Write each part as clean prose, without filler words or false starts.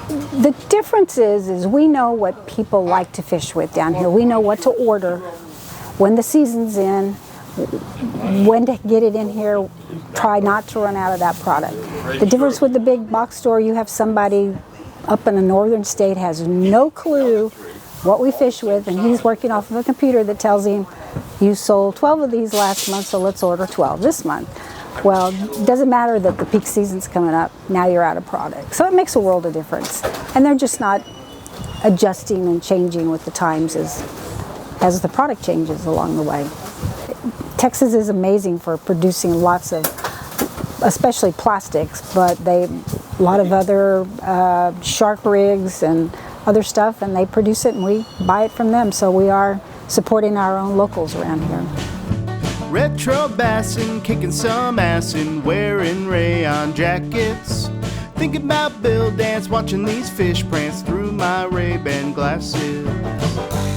The difference is we know what people like to fish with down here. We know what to order, when the season's in, when to get it in here, try not to run out of that product. The difference with the big box store, you have somebody up in a northern state has no clue what we fish with, and he's working off of a computer that tells him, you sold 12 of these last month, so let's order 12 this month. Well, it doesn't matter that the peak season's coming up, now you're out of product. So it makes a world of difference. And they're just not adjusting and changing with the times as the product changes along the way. Texas is amazing for producing lots of, especially plastics, but a lot of other shark rigs and other stuff, and they produce it and we buy it from them. So we are supporting our own locals around here. Retro Bassin, kicking some ass and wearing rayon jackets. Thinking about Bill Dance, watching these fish prance through my Ray-Ban glasses.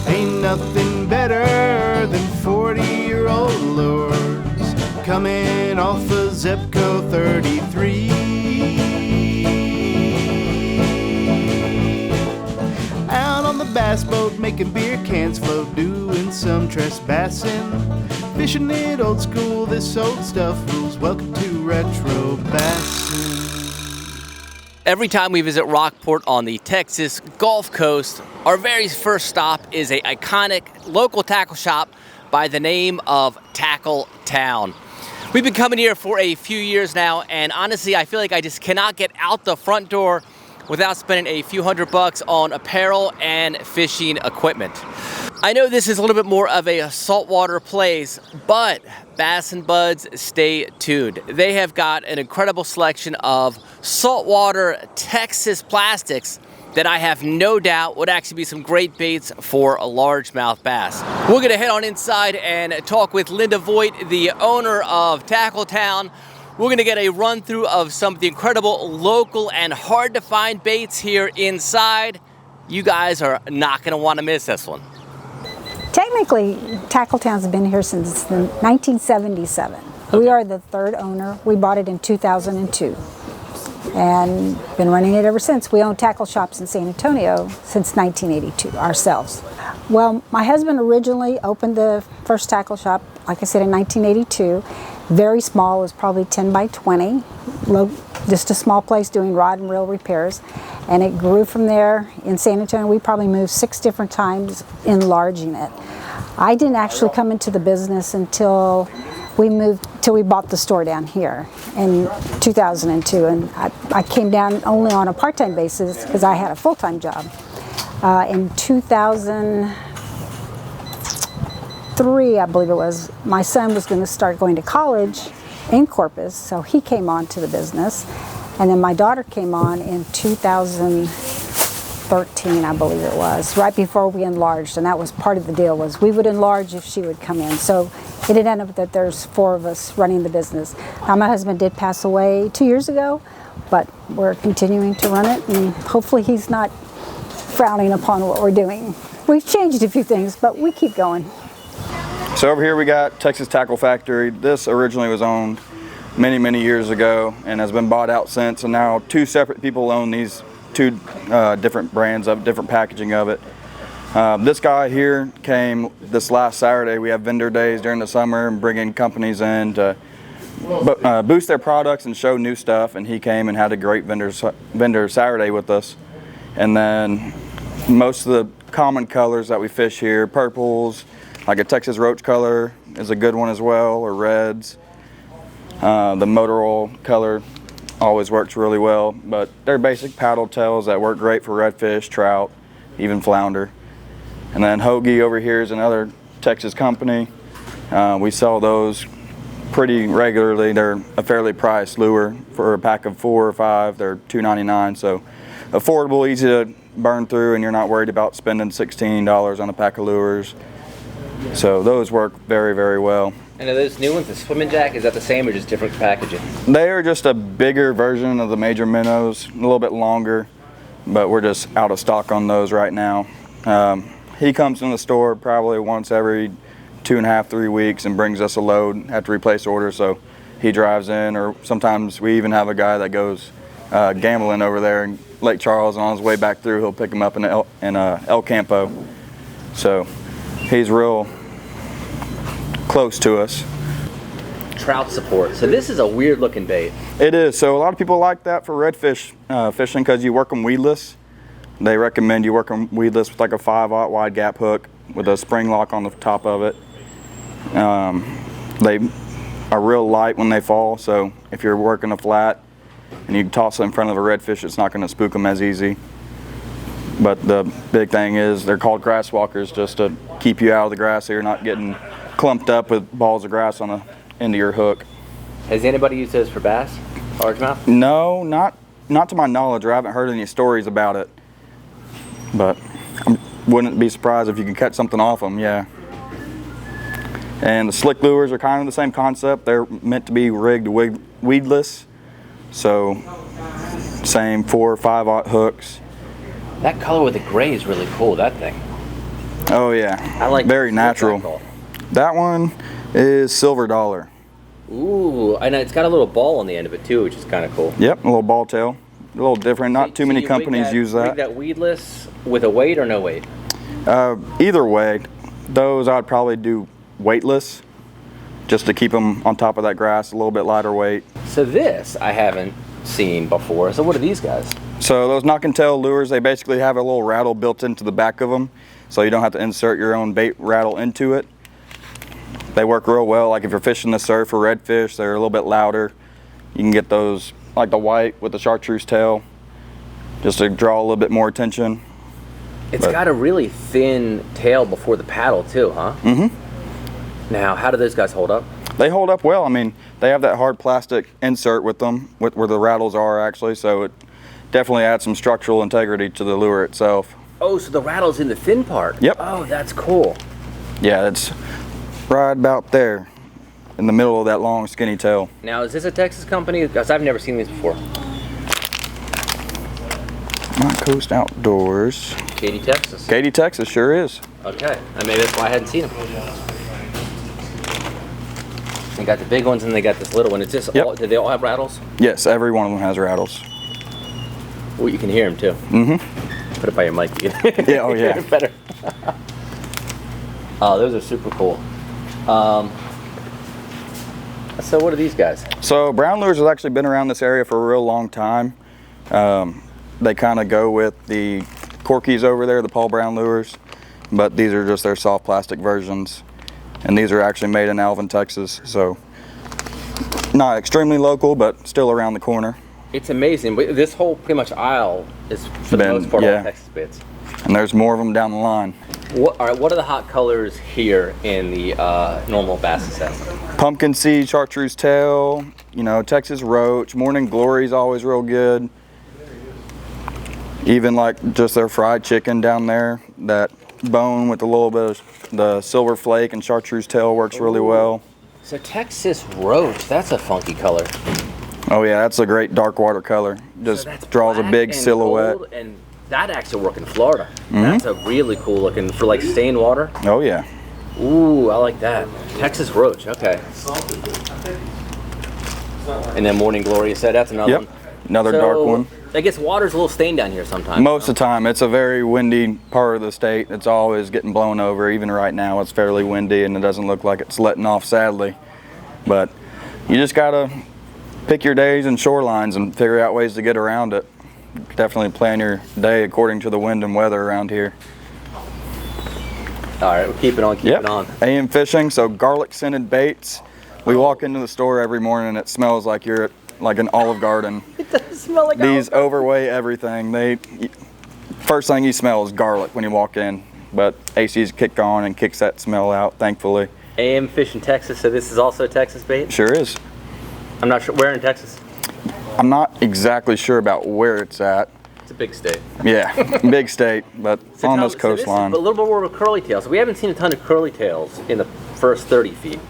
Ain't nothing better than 40-year-old lures coming off of Zepco 33. Out on the bass boat, making beer cans float, doing some trespassing. Fishing it old school, this old stuff rules. Welcome to Retro Bassin. Every time we visit Rockport on the Texas Gulf Coast, our very first stop is an iconic local tackle shop by the name of Tackle Town. We've been coming here for a few years now, and honestly, I feel like I just cannot get out the front door without spending a few $100 on apparel and fishing equipment. I know this is a little bit more of a saltwater place, but Bass and Buds, stay tuned. They have got an incredible selection of saltwater Texas plastics that I have no doubt would actually be some great baits for a largemouth bass. We're gonna head on inside and talk with Linda Voigt, the owner of Tackle Town. We're gonna get a run through of some of the incredible local and hard to find baits here inside. You guys are not gonna wanna miss this one. Technically, Tackle Town's been here since 1977. We are the third owner. We bought it in 2002 and been running it ever since. We own tackle shops in San Antonio since 1982 ourselves. Well, my husband originally opened the first tackle shop, like I said, in 1982. Very small, it was probably 10 by 20, just a small place doing rod and reel repairs. And it grew from there. In San Antonio, we probably moved 6 different times, enlarging it. I didn't actually come into the business until we bought the store down here in 2002. And I came down only on a part-time basis because I had a full-time job. In 2003, I believe it was, my son was going to start going to college in Corpus, so he came on to the business. And then my daughter came on in 2013, I believe it was, right before we enlarged. And that was part of the deal, was we would enlarge if she would come in. So it ended up that there's 4 of us running the business. Now, my husband did pass away 2 years ago, but we're continuing to run it, and hopefully he's not frowning upon what we're doing. We've changed a few things, but we keep going. So over here we got Texas Tackle Factory. This originally was owned many years ago and has been bought out since, and now 2 separate people own these 2 different brands of different packaging of it. This guy here came this last Saturday. We have vendor days during the summer and bringing companies in to boost their products and show new stuff, and he came and had a great vendor Saturday with us. And then most of the common colors that we fish here, purples, like a Texas roach color is a good one as well, or reds. The motor oil color always works really well, but they're basic paddle tails that work great for redfish, trout, even flounder. And then Hoagie over here is another Texas company. We sell those pretty regularly. They're a fairly priced lure. For a pack of 4 or 5, they're $2.99, so affordable, easy to burn through, and you're not worried about spending $16 on a pack of lures. So those work very well. And are those new ones, the Swimming Jack, is that the same or just different packaging? They are just a bigger version of the major minnows, a little bit longer, but we're just out of stock on those right now. He comes in the store probably once every 2.5, 3 weeks and brings us a load, have to replace orders, so he drives in, or sometimes we even have a guy that goes gambling over there in Lake Charles, and on his way back through, he'll pick them up in El Campo. So he's real close to us. Trout Support. So this is a weird looking bait. It is. So a lot of people like that for redfish fishing because you work them weedless. They recommend you work them weedless with like a 5/0 wide gap hook with a spring lock on the top of it. They are real light when they fall, so if you're working a flat and you toss it in front of a redfish, it's not going to spook them as easy. But the big thing is they're called grass walkers, just to keep you out of the grass so you're not getting clumped up with balls of grass on the end of your hook. Has anybody used those for bass, largemouth? No, not to my knowledge, or I haven't heard any stories about it. But I wouldn't be surprised if you can catch something off them, yeah. And the slick lures are kind of the same concept. They're meant to be rigged weedless. So same 4 or 5/0 hooks. That color with the gray is really cool, that thing. Oh yeah, I like very natural. That one is Silver Dollar. Ooh, and it's got a little ball on the end of it too, which is kind of cool. Yep, a little ball tail. A little different. Not too many companies use that. Rig that weedless with a weight or no weight? Either way, those I'd probably do weightless, just to keep them on top of that grass, a little bit lighter weight. So this I haven't seen before. So what are these guys? So those knock and tail lures, they basically have a little rattle built into the back of them, so you don't have to insert your own bait rattle into it. They work real well. Like if you're fishing the surf or redfish, they're a little bit louder. You can get those like the white with the chartreuse tail, just to draw a little bit more attention. It's got a really thin tail before the paddle too, huh? Mm-hmm. Now, how do those guys hold up? They hold up well. I mean, they have that hard plastic insert with them, where the rattles are actually, so it definitely adds some structural integrity to the lure itself. Oh, so the rattle's in the thin part? Yep. Oh, that's cool. Yeah, it's right about there, in the middle of that long skinny tail. Now, is this a Texas company? Because I've never seen these before. Coast Outdoors. Katy, Texas. Katy, Texas, sure is. Okay, and maybe that's why I hadn't seen them. They got the big ones and they got this little one. Is this all, do they all have rattles? Yes, every one of them has rattles. Well, you can hear them too. Mm-hmm. Put it by your mic. You can Yeah, oh yeah. hear it better. Oh, those are super cool. So what are these guys? So brown lures has actually been around this area for a real long time. They kind of go with the Corkies over there, the Paul Brown lures, but these are just their soft plastic versions. And these are actually made in Alvin, Texas, so not extremely local, but still around the corner. It's amazing. This whole pretty much aisle is for the most part all Texas baits. And there's more of them down the line. All right, what are the hot colors here in the normal bass set? Pumpkin seed, chartreuse tail, you know, Texas roach, morning glory is always real good. Even like just their fried chicken down there, that bone with a little bit of the silver flake and chartreuse tail works really well. So Texas roach, that's a funky color. Oh yeah, that's a great dark water color. Just draws a big silhouette. Gold, and that actually work in Florida. That's a really cool looking for like stained water. Oh yeah. Ooh, I like that. Texas roach, okay. And then morning glory, you said that's another one. Another dark one. I guess water's a little stained down here sometimes. Most of the time. It's a very windy part of the state. It's always getting blown over. Even right now it's fairly windy and it doesn't look like it's letting off, sadly. But you just gotta pick your days and shorelines and figure out ways to get around it. Definitely plan your day according to the wind and weather around here. All right, we'll keep it on, keep it on. AM fishing, so garlic scented baits. We walk into the store every morning and it smells like you're at like an Olive Garden. It does smell like These overweigh everything. First thing you smell is garlic when you walk in, but AC's kick on and kicks that smell out, thankfully. AM fish in Texas, so this is also Texas bait? Sure is. I'm not sure, where in Texas? I'm not exactly sure about where it's at. It's a big state. Yeah, big state, but So on Tom, this coastline. So this is a little bit more of a curly tail. So we haven't seen a ton of curly tails in the first 30 feet.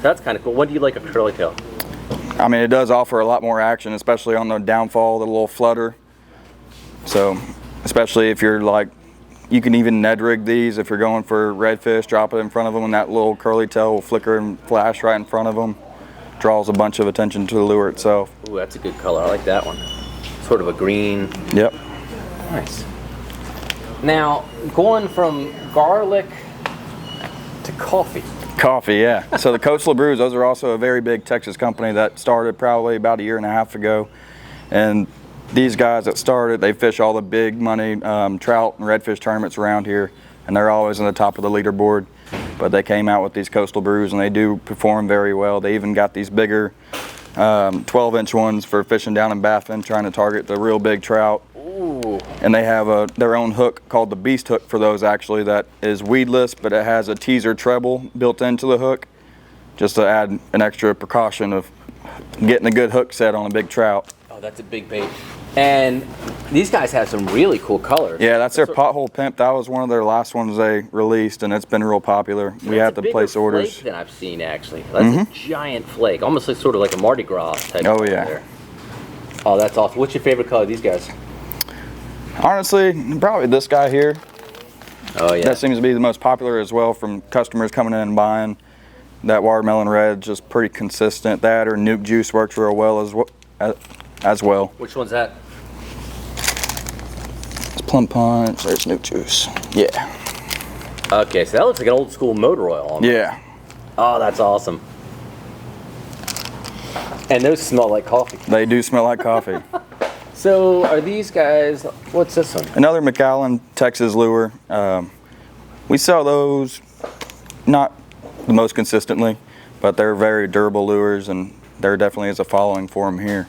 That's kind of cool. When do you like a curly tail? I mean, it does offer a lot more action, especially on the downfall, the little flutter. So, especially if you're like, you can even Ned rig these if you're going for redfish, drop it in front of them and that little curly tail will flicker and flash right in front of them. Draws a bunch of attention to the lure itself. Ooh, that's a good color. I like that one. So sort of a green. Yep. Nice. Now, going from garlic to coffee. Coffee, yeah. So the Coastal Brews, those are also a very big Texas company that started probably about a year and a half ago. And these guys that started, they fish all the big money trout and redfish tournaments around here, and they're always on the top of the leaderboard. But they came out with these Coastal Brews, and they do perform very well. They even got these bigger 12-inch ones for fishing down in Baffin, trying to target the real big trout. Ooh. And they have their own hook called the Beast Hook for those, actually, that is weedless, but it has a teaser treble built into the hook, just to add an extra precaution of getting a good hook set on a big trout. Oh, that's a big bait. And these guys have some really cool colors. Yeah, that's their Pothole Pimp. That was one of their last ones they released, and it's been real popular. We have to place orders. That's a bigger flake than I've seen, actually. That's a giant flake, almost like sort of like a Mardi Gras type. Oh, yeah. There. Oh, that's awesome. What's your favorite color of these guys? Honestly, probably this guy here. Oh, yeah. That seems to be the most popular as well from customers coming in and buying. That watermelon red, just pretty consistent. That or Nuke Juice works real well as well. Which one's that? It's Plum Punch, there's Nuke Juice. Yeah. Okay, so that looks like an old school motor oil almost. Yeah. Oh, that's awesome. And those smell like coffee. They do smell like coffee. So are these guys, what's this one? Another McAllen Texas lure. We sell those not the most consistently, but they're very durable lures, and there definitely is a following for them here.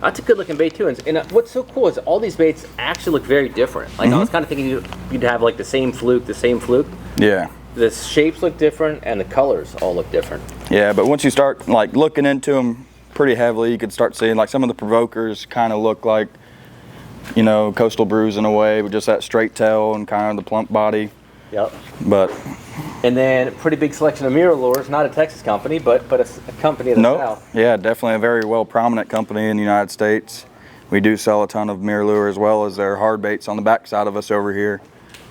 That's a good looking bait too. And what's so cool is all these baits actually look very different. Like I was kind of thinking you'd have like the same fluke. Yeah. The shapes look different and the colors all look different. Yeah, but once you start like looking into them pretty heavily, you can start seeing like some of the provokers kind of look like, you know, Coastal Brews in a way, with just that straight tail and kind of the plump body. Yep. And then a pretty big selection of mirror lures, not a Texas company, but a company of the South. Yeah, definitely a very well prominent company in the United States. We do sell a ton of mirror lure as well as their hard baits on the back side of us over here.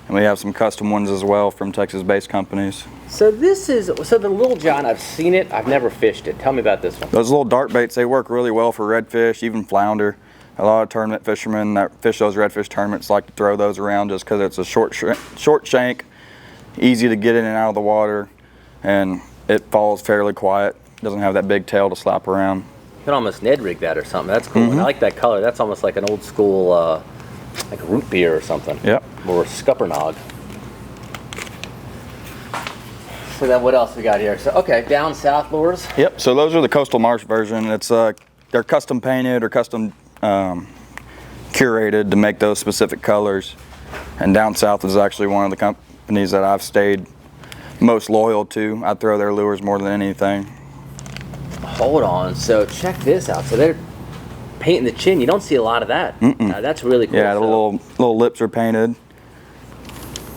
And we have some custom ones as well from Texas-based companies. So the Little John, I've seen it, I've never fished it. Tell me about this one. Those little dart baits, they work really well for redfish, even flounder. A lot of tournament fishermen that fish those redfish tournaments like to throw those around just because it's a short shank, easy to get in and out of the water, and it falls fairly quiet. Doesn't have that big tail to slap around. You can almost Ned rig that or something. That's cool. And I like that color. That's almost like an old school, like a root beer or something. Yep. Or a scuppernog. So then what else we got here? So, okay, down south lures. Yep, so those are the Coastal Marsh version. It's they're custom painted or custom curated to make those specific colors. And down south is actually one of the companies that I've stayed most loyal to. I throw their lures more than anything. Hold on, so check this out. So they're painting the chin. You don't see a lot of that. That's really cool. Yeah, the little lips are painted.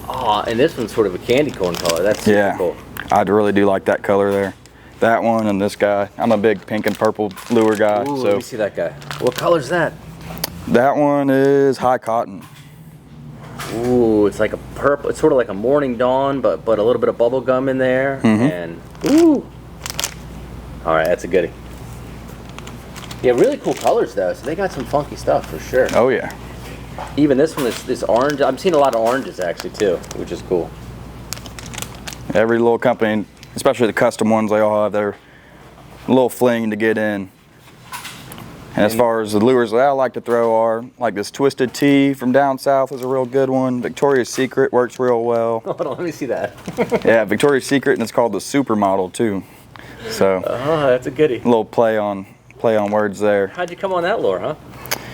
Oh, and this one's sort of a candy corn color. That's super cool. I really do like that color there. That one and this guy. I'm a big pink and purple lure guy. Ooh, so let me see that guy. What color's that? That one is high cotton. Ooh, it's like a purple. It's sort of like a morning dawn, but a little bit of bubble gum in there. And ooh. All right, that's a goodie. Yeah, really cool colors though. So they got some funky stuff for sure. Oh yeah. Even this one is this orange. I'm seeing a lot of oranges actually too, which is cool. Every little company, especially the custom ones, they all have their little fling to get in. And as far as the lures that I like to throw are like this Twisted Tea from down south is a real good one. Victoria's Secret works real well. Hold on, let me see that. Yeah, Victoria's Secret, and it's called the Supermodel too. So that's a goodie. A little play on words there. How'd you come on that lure, huh?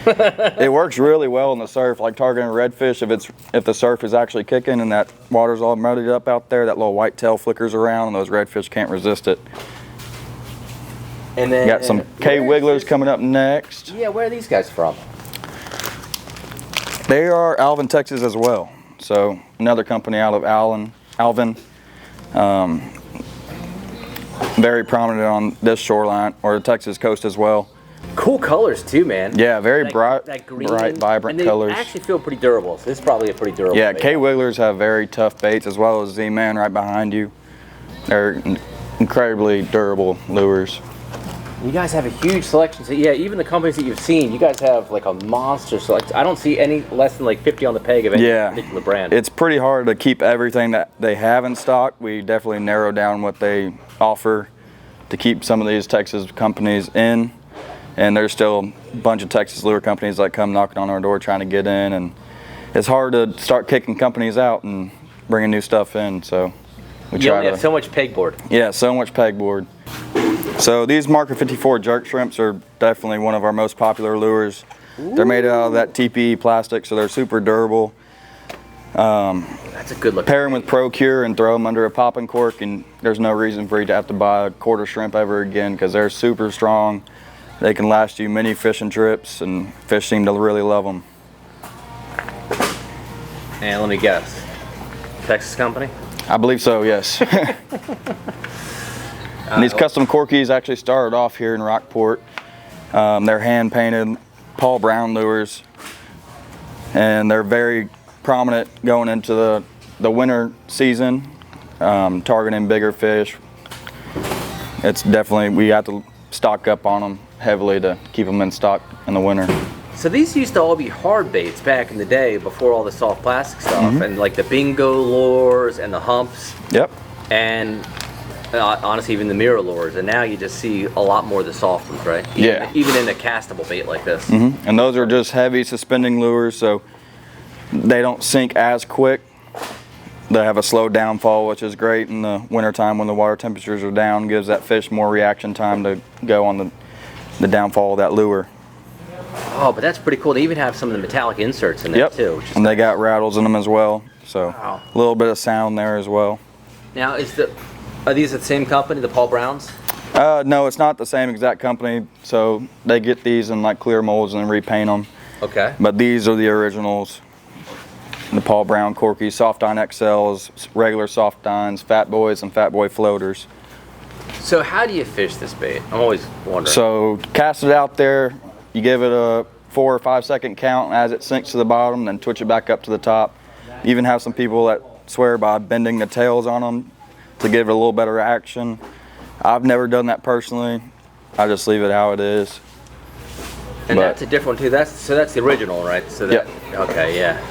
It works really well in the surf, like targeting redfish. If the surf is actually kicking and that water's all muddied up out there, that little white tail flickers around and those redfish can't resist it. And then got some K-Wigglers coming up next. Yeah, where are these guys from? They are Alvin, Texas as well. So another company out of Alvin. Very prominent on this shoreline or the Texas coast as well. Cool colors too, man. Yeah, very bright, green, vibrant and they colors. Actually feel pretty durable. So this is probably a pretty durable Yeah, bait. K-Wigglers have very tough baits as well as Z-Man right behind you. They're incredibly durable lures. You guys have a huge selection. So yeah, even the companies that you've seen, you guys have like a monster selection. I don't see any less than like 50 on the peg of any particular brand. It's pretty hard to keep everything that they have in stock. We definitely narrow down what they offer to keep some of these Texas companies in. And there's still a bunch of Texas lure companies that come knocking on our door trying to get in. And it's hard to start kicking companies out and bringing new stuff in. So we you only have so much pegboard. Yeah, so much pegboard. So these Marker 54 jerk shrimps are definitely one of our most popular lures. Ooh. They're made out of that TPE plastic, so they're super durable. That's a good look. Pair them with Pro-Cure and throw them under a popping cork, and there's no reason for you to have to buy a quarter shrimp ever again because they're super strong. They can last you many fishing trips, and fish seem to really love them. And let me guess, Texas company? I believe so, yes. And these custom Corkies actually started off here in Rockport. They're hand-painted Paul Brown lures, and they're very prominent going into the winter season, targeting bigger fish. It's definitely, we have to stock up on them heavily to keep them in stock in the winter. So these used to all be hard baits back in the day before all the soft plastic stuff, and like the bingo lures and the humps. Yep. And honestly, even the mirror lures, and now you just see a lot more of the soft ones, right? Even in a castable bait like this. And those are just heavy suspending lures, so they don't sink as quick. They have a slow downfall, which is great in the wintertime when the water temperatures are down. Gives that fish more reaction time to go on the downfall of that lure. Oh, but that's pretty cool. They even have some of the metallic inserts in there too. Which is and they got rattles in them as well, so a little bit of sound there as well. Now, are these the same company, the Paul Browns? No, it's not the same exact company. So they get these in like clear molds and repaint them. Okay. But these are the originals. The Paul Brown Corkies, Soft Dine XLs, regular Soft Dines, Fat Boys, and Fat Boy floaters. So how do you fish this bait? I'm always wondering. So cast it out there. You give it a 4 or 5 second count as it sinks to the bottom, then twitch it back up to the top. You even have some people that swear by bending the tails on them to give it a little better action. I've never done that personally. I just leave it how it is. And that's a different one too. So that's the original, right? So that, okay, yeah.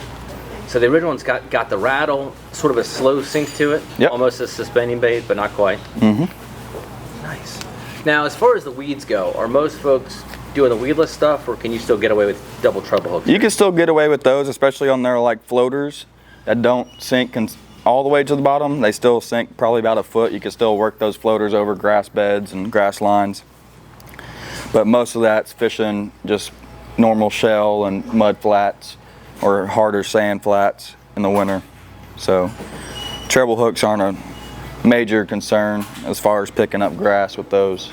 So the original one's got the rattle, sort of a slow sink to it. Yep. Almost a suspending bait, but not quite. Nice. Now, as far as the weeds go, are most folks doing the weedless stuff, or can you still get away with double treble hooks? You can still get away with those, especially on their like floaters that don't sink all the way to the bottom. They still sink probably about a foot. You can still work those floaters over grass beds and grass lines. But most of that's fishing just normal shell and mud flats or harder sand flats in the winter. So treble hooks aren't a major concern as far as picking up grass with those.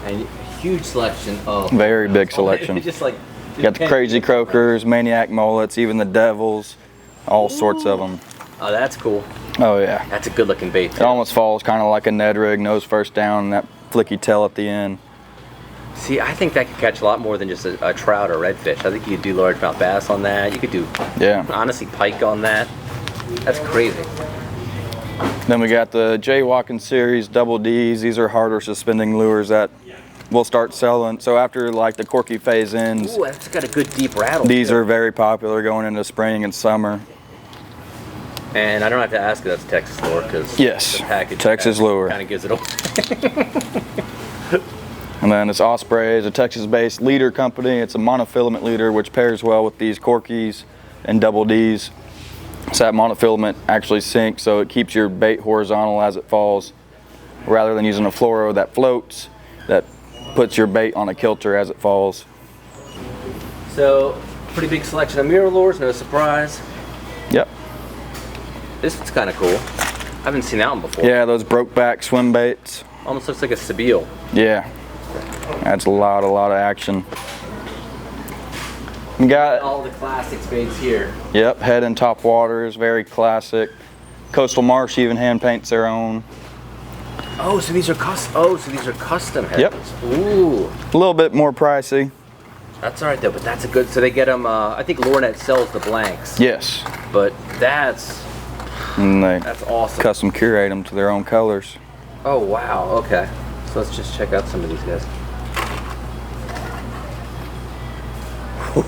And huge selection of very big selection. Just like you got the crazy croakers, maniac mullets, even the devils, all sorts of them. Oh, that's cool. Oh yeah. That's a good looking bait too. It almost falls kind of like a Ned rig, nose first down, and that flicky tail at the end. See, I think that could catch a lot more than just a trout or redfish. I think you could do largemouth bass on that. You could do, honestly, pike on that. That's crazy. Then we got the Jaywalking series double Ds. These are harder suspending lures that we'll start selling. So after like the Corky phase ends, ooh, that's got a good deep rattle. These are very popular going into spring and summer. And I don't have to ask if that's Texas lure because yes, the package Texas lure kind of gives it away. And then this Osprey is a Texas-based leader company. It's a monofilament leader which pairs well with these Corkies and double Ds. So that monofilament actually sinks, so it keeps your bait horizontal as it falls, rather than using a fluoro that floats, that puts your bait on a kilter as it falls. So, pretty big selection of mirror lures, no surprise. Yep. This one's kind of cool. I haven't seen that one before. Yeah, those broke back swim baits. Almost looks like a Sebile. Yeah, that's a lot of action. We got all the classic baits here. Yep, head and top waters, very classic. Coastal Marsh even hand paints their own. Oh, so these are custom heads. Yep. Ooh. A little bit more pricey. That's all right though, but that's a good. So they get them. I think Lornet sells the blanks. Yes. But that's And they awesome. custom curate them to their own colors. Oh wow. Okay. So let's just check out some of these guys.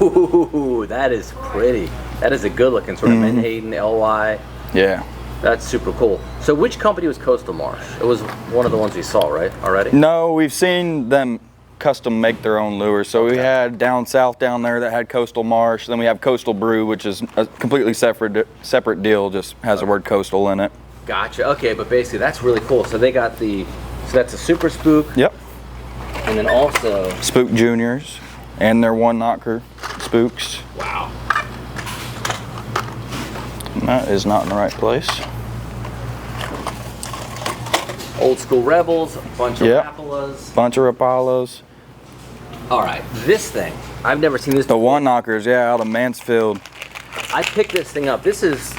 Ooh, that is pretty. That is a good looking sort of Menhaden LY. Yeah. That's super cool. So which company was Coastal Marsh? It was one of the ones we saw, right, already? No, we've seen them custom make their own lures. So we had down south down there that had Coastal Marsh. Then we have Coastal Brew, which is a completely separate deal, just has the word coastal in it. Gotcha. Okay, but basically that's really cool. So they got the, so that's a Super Spook. Yep. And then also Spook Juniors and their one knocker spooks. wow. That is not in the right place. Old School Rebels, a bunch of Rapalas. Bunch of Rapalas. All right, this thing, I've never seen this The before. one knockers, yeah, out of Mansfield. I picked this thing up. This is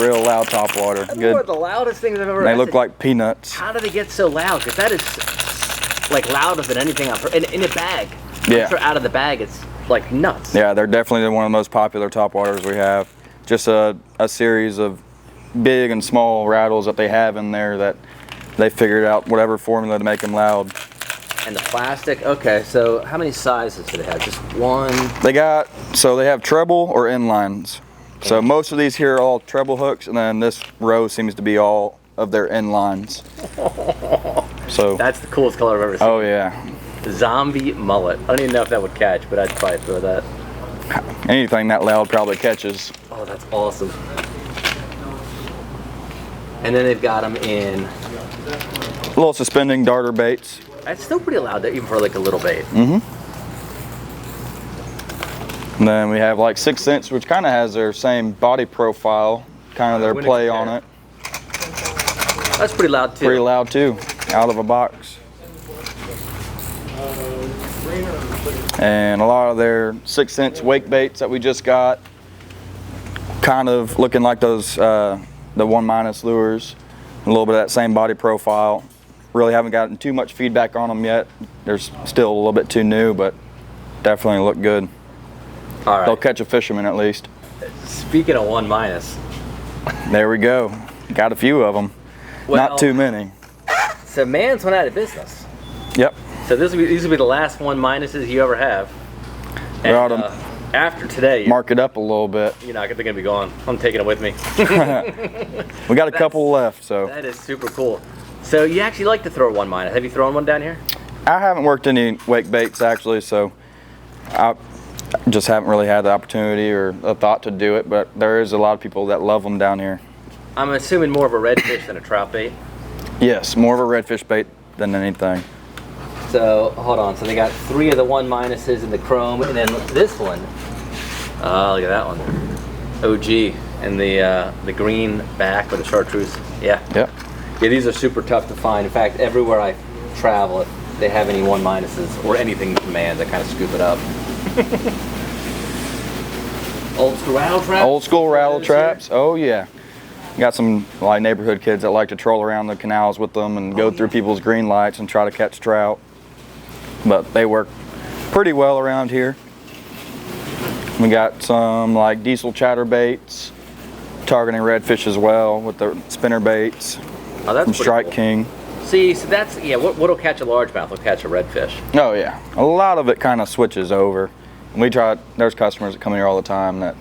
Real loud top water. one Good. of the loudest things I've ever And they heard. look like peanuts. How do they get so loud? Because that is like louder than anything I've heard. In a bag. Yeah. I'm sure out of the bag, it's like nuts. Yeah, they're definitely one of the most popular top waters we have. Just a series of big and small rattles that they have in there that they figured out whatever formula to make them loud. And the plastic, okay, so how many sizes do they have? Just one? They have treble or inlines. So most of these here are all treble hooks, and then this row seems to be all of their inlines. So That's the coolest color I've ever seen. oh yeah, Zombie mullet. I don't even know if that would catch, but I'd probably throw that. anything that loud probably catches. Oh, that's awesome. And then they've got them in, Little suspending darter baits. that's still pretty loud even for like a little bait. And then we have like 6 cents, which kind of has their same body profile, kind of their Winter play Care. on it. That's pretty loud too. Pretty loud too, out of a box. And a lot of their 6 cents wake baits that we just got, kind of looking like those the 1- lures, a little bit of that same body profile. Really haven't gotten too much feedback on them yet. They're still a little bit too new, but definitely look good. All right. They'll catch a fisherman at least. Speaking of 1-, There we go. Got a few of them. Well, Not too many. so Man's went out of business. Yep. So these will be the last 1- you ever have. We're out And, of- after today, Mark it up a little bit. they're gonna be gone. I'm taking it with me. We got a couple left, so. That is super cool. So you actually like to throw a 1-. Have you thrown one down here? I haven't worked any wake baits actually, so I just haven't really had the opportunity or a thought to do it, but there is a lot of people that love them down here. I'm assuming more of a redfish than a trout bait. Yes, more of a redfish bait than anything. So hold on. So they got 3 of the 1- in the chrome, and then this one. Oh, look at that one. OG and the green back with the chartreuse. Yeah. Yep. Yeah, these are super tough to find. In fact, everywhere I travel, if they have any 1- or anything Command, I kind of scoop it up. Old school rattle traps. Old school rattle traps. Oh yeah. Got some like neighborhood kids that like to troll around the canals with them and go through people's green lights and try to catch trout. But they work pretty well around here. We got some like diesel chatter baits, targeting redfish as well with the spinner baits Oh, that's from pretty Strike cool. King. See, so that's, yeah, what'll catch a largemouth will catch a redfish. Oh yeah, a lot of it kind of switches over. We try. There's customers that come here all the time that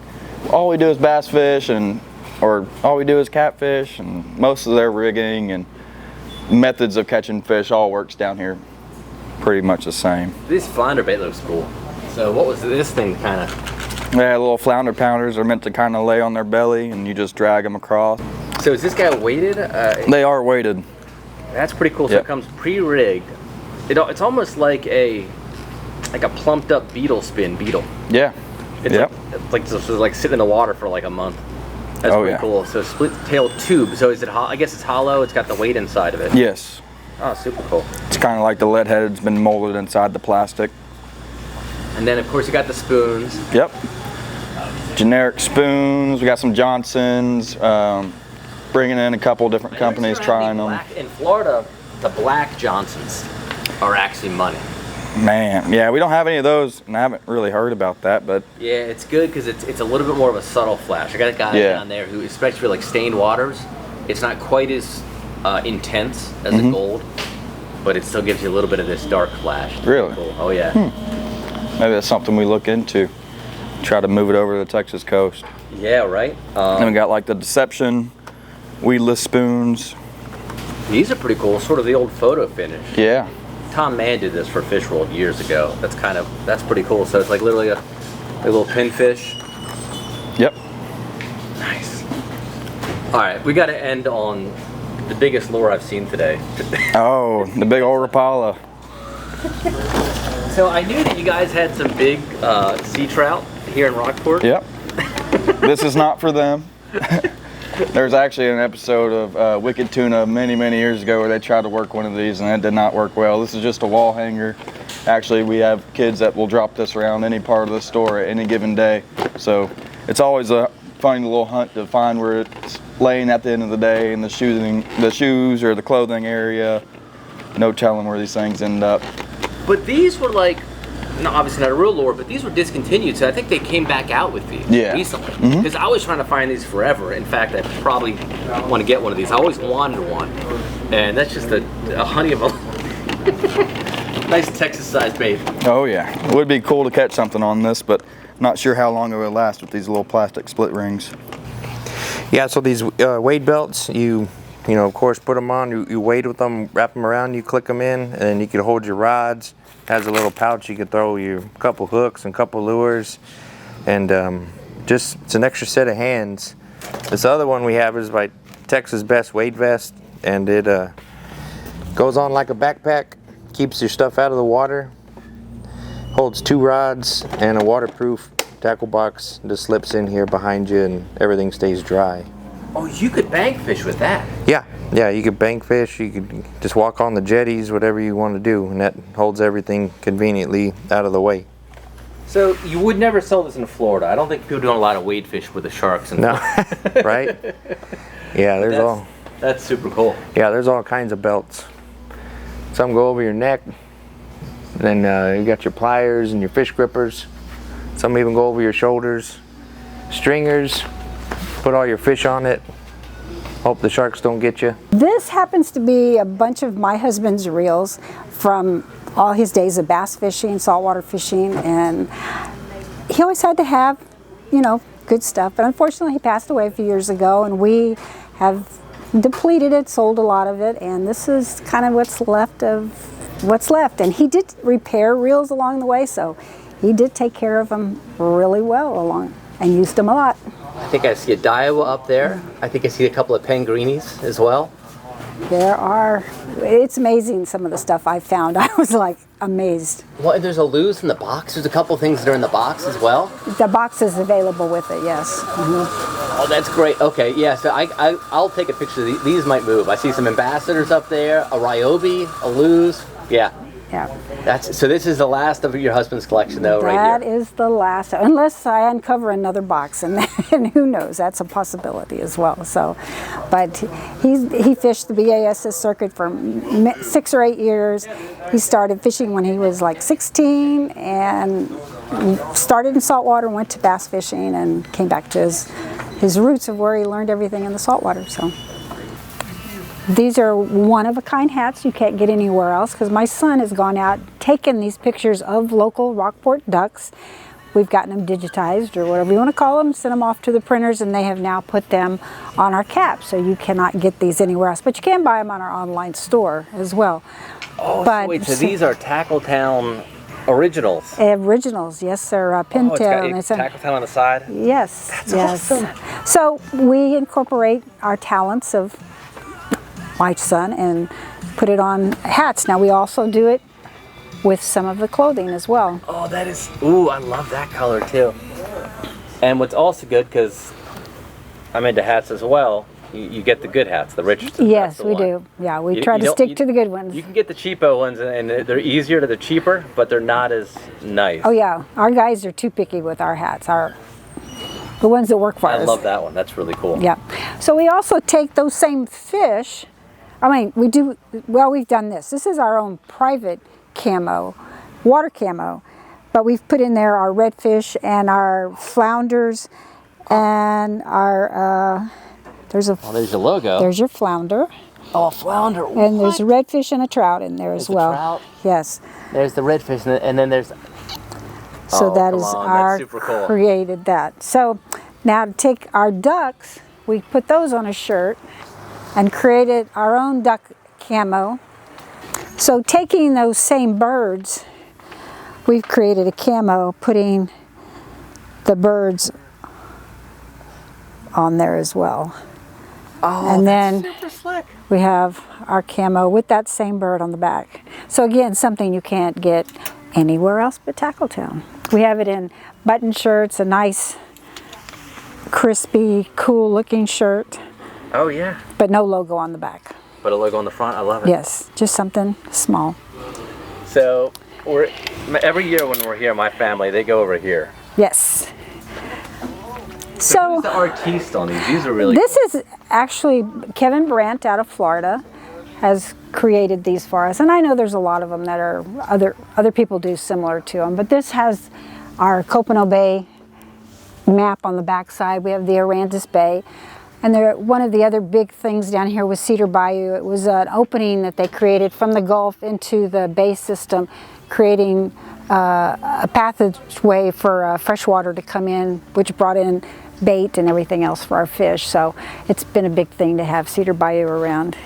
all we do is bass fish or all we do is catfish, and most of their rigging and methods of catching fish all works down here pretty much the same. This Flounder bait looks cool. So what was this thing kind of? Yeah, little flounder pounders are meant to kind of lay on their belly and you just drag them across. So is this guy weighted? They are weighted. That's pretty cool. So Yep. it comes pre-rigged. It's almost like a plumped up beetle spin beetle. Yeah. It's Yep. like sitting in the water for like a month. That's Oh, pretty yeah. cool. So split tail tube. So is it? I guess it's hollow. It's got the weight inside of it. Yes. Oh, super cool. It's kind of like the lead head's been molded inside the plastic. And then of course you got the spoons. Yep. Generic spoons. We got some Johnsons. Bringing in a couple different companies trying them. In Florida, the black Johnsons are actually money. Man, yeah, we don't have any of those, and I haven't really heard about that, but Yeah, it's good because it's a little bit more of a subtle flash. I got a guy Yeah. down there who, especially for like stained waters, it's not quite as intense as Mm-hmm. the gold, but it still gives you a little bit of this dark flash. Really? Cool. Oh yeah. Maybe that's something we look into. Try to move it over to the Texas coast. Yeah, right. Then we got like the Deception, weedless spoons. These are pretty cool. Sort of the old photo finish. Yeah. Tom Mann did this for Fish World years ago. That's pretty cool. So it's like literally a little pinfish. Yep. Nice. All right, we got to end on the biggest lure I've seen today. Oh, the big old Rapala. So I knew that you guys had some big sea trout here in Rockport. Yep. This is not for them. There's actually an episode of Wicked Tuna many years ago where they tried to work one of these and it did not work well. This is just a wall hanger. Actually, we have kids that will drop this around any part of the store at any given day. So it's always a funny little hunt to find where it's laying at the end of the day in the shoes or the clothing area. No telling where these things end up. But these were like, no, obviously not a real lure, but these were discontinued, so I think they came back out with these recently. Because I was trying to find these forever. In fact, I probably want to get one of these. I always wanted one, and that's just a honey of a nice Texas-sized bait. Oh yeah, it would be cool to catch something on this, but not sure how long it would last with these little plastic split rings. Yeah, so these wade belts, you know, of course, put them on, you wade with them, wrap them around, you click them in, and then you can hold your rods. Has a little pouch you can throw your couple hooks and couple lures, and just it's an extra set of hands. This other one we have is by Texas Best Wade Vest, and it goes on like a backpack, keeps your stuff out of the water, holds 2 rods and a waterproof tackle box. Just slips in here behind you and everything stays dry. Oh, you could bank fish with that. Yeah, you could bank fish, you could just walk on the jetties, whatever you want to do, and that holds everything conveniently out of the way. So you would never sell this in Florida. I don't think people do a lot of wade fish with the sharks. No, right? Yeah, that's super cool. Yeah, there's all kinds of belts. Some go over your neck, and then you got your pliers and your fish grippers. Some even go over your shoulders. Stringers, put all your fish on it. Hope the sharks don't get you. This happens to be a bunch of my husband's reels from all his days of bass fishing, saltwater fishing, and he always had to have, you know, good stuff. But unfortunately, he passed away a few years ago, and we have depleted it, sold a lot of it, and this is kind of what's left of what's left. And he did repair reels along the way, so he did take care of them really well along and used them a lot. I think I see a Daiwa up there. I think I see a couple of Pangrinis as well. It's amazing some of the stuff I found. I was like amazed. Well, there's a Luz in the box. There's a couple things that are in the box as well. The box is available with it, yes. Oh, that's great. Okay, yeah, so I'll take a picture of these. These might move. I see some Ambassadors up there, a Ryobi, a Luz. Yeah. Yeah. So this is the last of your husband's collection, though, right That here. is the last, unless I uncover another box, and who knows, that's a possibility as well. So, but he fished the BASS circuit for 6 or 8 years. He started fishing when he was like 16, and started in saltwater, went to bass fishing, and came back to his roots of where he learned everything in the saltwater. So. These are one-of-a-kind hats you can't get anywhere else, because my son has gone out, taken these pictures of local Rockport ducks. We've gotten them digitized, or whatever you want to call them, sent them off to the printers, and they have now put them on our caps, so you cannot get these anywhere else. But you can buy them on our online store as well. Oh, so wait, so these are Tackletown originals? Originals, yes, sir. Pintail. It's got Tackletown on the side? Yes. That's yes. awesome. So we incorporate our talents of my son and put it on hats. Now we also do it with some of the clothing as well. Oh, that is, ooh, I love that color too. And what's also good, because I'm into hats as well, you get the good hats, the Richards. Yes, we do. Yeah, we try to stick to the good ones. You can get the cheapo ones, and they're easier, they're cheaper, but they're not as nice. Oh yeah, our guys are too picky with our hats. The ones that work for us. I love that one. That's really cool. Yeah. So we also take those same fish. I mean, we've done this. This is our own private camo, water camo, but we've put in there our redfish and our flounders and our, there's your logo. There's your flounder. Oh, flounder. And there's a redfish and a trout in there as the well. trout. Yes. There's the redfish, and then there's. So Oh, that come is on, our that's super cool. created that. So now to take our ducks, we put those on a shirt and created our own duck camo. So taking those same birds, we've created a camo, putting the birds on there as well. Oh, And that's then super slick. we have our camo with that same bird on the back. So again, something you can't get anywhere else but Tackletown. We have it in button shirts, a nice, crispy, cool looking shirt, Oh yeah. but no logo on the back. But a logo on the front, I love it. Yes, just something small. So every year when we're here, my family, they go over here. Yes. Who's So the artiste on these? These are really this is actually Kevin Brandt out of Florida has created these for us, and I know there's a lot of them that are other people do similar to them, but this has our Copeno Bay map on the back side. We have the Aransas Bay, and one of the other big things down here was Cedar Bayou. It was an opening that they created from the Gulf into the bay system, creating a passageway for fresh water to come in, which brought in bait and everything else for our fish. So it's been a big thing to have Cedar Bayou around.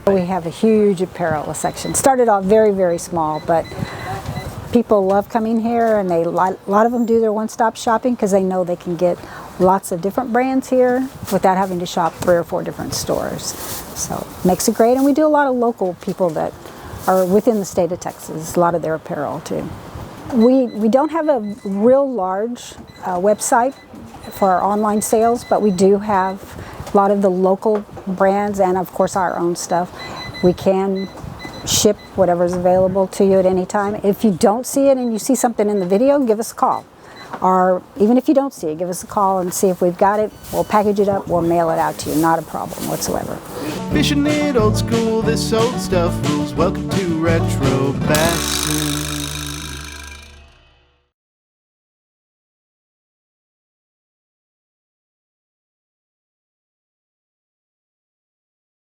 We have a huge apparel section. Started off very, very small, but people love coming here, and a lot of them do their one-stop shopping because they know they can get lots of different brands here without having to shop 3 or 4 different stores. So makes it great, and we do a lot of local people that are within the state of Texas, a lot of their apparel too. We don't have a real large website for our online sales, but we do have a lot of the local brands and of course our own stuff. We can ship whatever's available to you at any time. If you don't see it and you see something in the video, give us a call. Or even if you don't see it, give us a call and see if we've got it. We'll package it up, we'll mail it out to you. Not a problem whatsoever. Fishing it old school, this old stuff rules. Welcome to Retro Bassin.